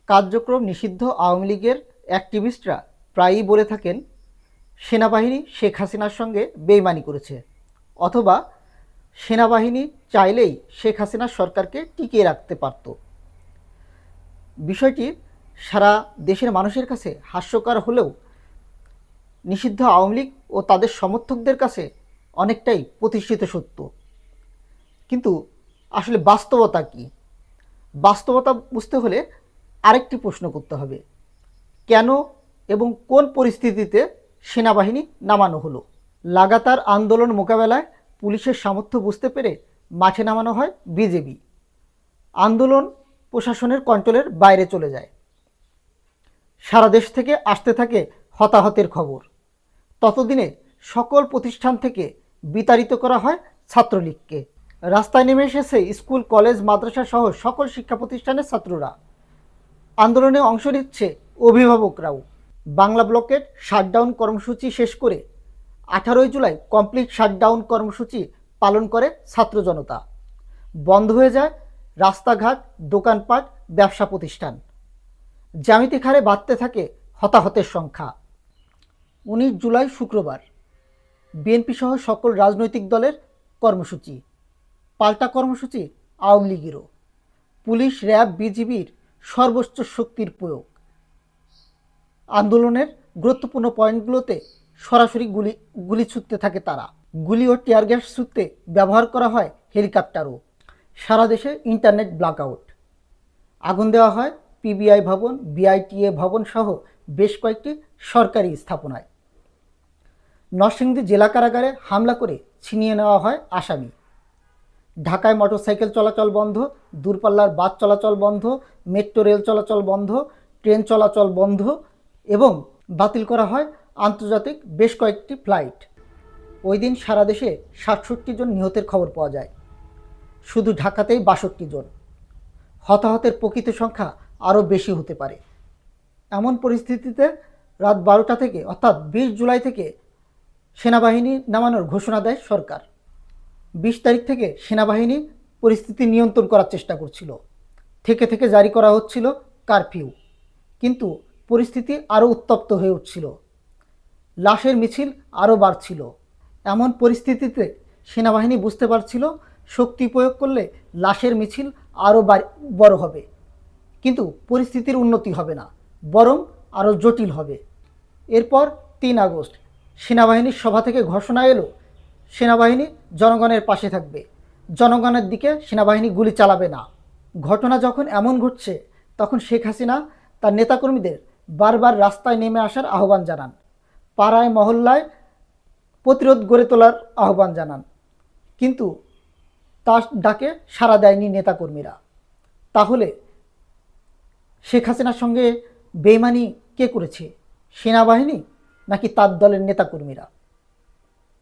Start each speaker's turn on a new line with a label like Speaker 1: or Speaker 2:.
Speaker 1: কার্যক্রম নিষিদ্ধ আওয়ামী লীগের অ্যাক্টিভিস্টরা প্রায়ই বলে থাকেন সেনাবাহিনী শেখ হাসিনার সঙ্গে বেইমানি করেছে, অথবা সেনাবাহিনী চাইলেই শেখ হাসিনার সরকারকে টিকিয়ে রাখতে পারত। বিষয়টি সারা দেশের মানুষের কাছে হাস্যকর হলেও নিষিদ্ধ আওয়ামী লীগ ও তাদের সমর্থকদের কাছে অনেকটাই প্রতিষ্ঠিত সত্য। কিন্তু আসলে বাস্তবতা কি? বাস্তবতা বুঝতে হলে আরেকটি প্রশ্ন করতে হবে, কেন এবং কোন পরিস্থিতিতে সেনাবাহিনী নামানো হলো? লাগাতার আন্দোলন মোকাবেলায় পুলিশের সামর্থ্য বুঝতে পেরে মাঠে নামানো হয় বিজেপি। আন্দোলন প্রশাসনের কন্ট্রোলের বাইরে চলে যায়। সারা দেশ থেকে আসতে থাকে হতাহতের খবর। ততদিনে সকল প্রতিষ্ঠান থেকে বিতাড়িত করা হয় ছাত্রলীগকে। রাস্তায় নেমে এসেছে স্কুল, কলেজ, মাদ্রাসা সহ সকল শিক্ষা প্রতিষ্ঠানের ছাত্ররা। আন্দোলনে অংশ নিচ্ছে অভিভাবকরাও। বাংলা ব্লকের শাটডাউন কর্মসূচি শেষ করে 18 জুলাই কমপ্লিট শাটডাউন কর্মসূচি পালন করে ছাত্র জনতা। বন্ধ হয়ে যায় রাস্তাঘাট, দোকানপাট, ব্যবসা প্রতিষ্ঠান। জ্যামিতিক হারে বাড়তে থাকে হতাহতের সংখ্যা। 19 জুলাই শুক্রবার বিএনপি সহ সকল রাজনৈতিক দলের কর্মসূচি। পাল্টা কর্মসূচি আওয়ামী লীগেরও। পুলিশ, র্যাব, বিজিবির সর্বোচ্চ শক্তির প্রয়োগ। আন্দোলনের গুরুত্বপূর্ণ পয়েন্টগুলোতে সরাসরি গুলি ছুটতে থাকে তারা। গুলি ও টিয়ার গ্যাস ছুটতে ব্যবহার করা হয় হেলিকপ্টারও। সারা দেশে ইন্টারনেট ব্ল্যাকআউট। আগুন দেওয়া হয় পিবিআই ভবন, বিআইটিএ ভবন সহ বেশ কয়েকটি সরকারি স্থাপনায়। নরসিংদী জেলা কারাগারে হামলা করে ছিনিয়ে নেওয়া হয় আসামি। ঢাকায় মোটরসাইকেল চলাচল বন্ধ, দূরপাল্লার বাস চলাচল বন্ধ, মেট্রো রেল চলাচল বন্ধ, ট্রেন চলাচল বন্ধ এবং বাতিল করা হয় আন্তর্জাতিক বেশ কয়েকটি ফ্লাইট। ওই দিন সারা দেশে 67 জন নিহতের খবর পাওয়া যায়, শুধু ঢাকাতেই 62 জন। হতাহতের প্রকৃত সংখ্যা আরও বেশি হতে পারে। এমন পরিস্থিতিতে রাত 12টা থেকে অর্থাৎ 20 জুলাই থেকে সেনাবাহিনী নামানোর ঘোষণা দেয় সরকার। 20 তারিখ থেকে সেনাবাহিনী পরিস্থিতি নিয়ন্ত্রণ করার চেষ্টা করছিল। থেকে থেকে জারি করা হচ্ছিল কারফিউ। কিন্তু পরিস্থিতি আরও উত্তপ্ত হয়ে উঠছিল। লাশের মিছিল আরও বাড়ছিল। এমন পরিস্থিতিতে সেনাবাহিনী বুঝতে পারছিল শক্তি প্রয়োগ করলে লাশের মিছিল আরও বড় হবে, কিন্তু পরিস্থিতির উন্নতি হবে না, বরং আরও জটিল হবে। এরপর 3 আগস্ট সেনাবাহিনীর সভা থেকে ঘোষণা এলো সেনাবাহিনী জনগণের পাশে থাকবে, জনগণের দিকে সেনাবাহিনী গুলি চালাবে না। ঘটনা যখন এমন ঘটছে তখন শেখ হাসিনা তার নেতাকর্মীদের বারবার রাস্তায় নেমে আসার আহ্বান জানান, পাড়ায় মহল্লায় প্রতিরোধ গড়ে তোলার আহ্বান জানান, কিন্তু তার ডাকে সাড়া দেয়নি নেতাকর্মীরা। তাহলে শেখ হাসিনার সঙ্গে বেইমানি কে করেছে? সেনাবাহিনী নাকি তার দলের নেতাকর্মীরা?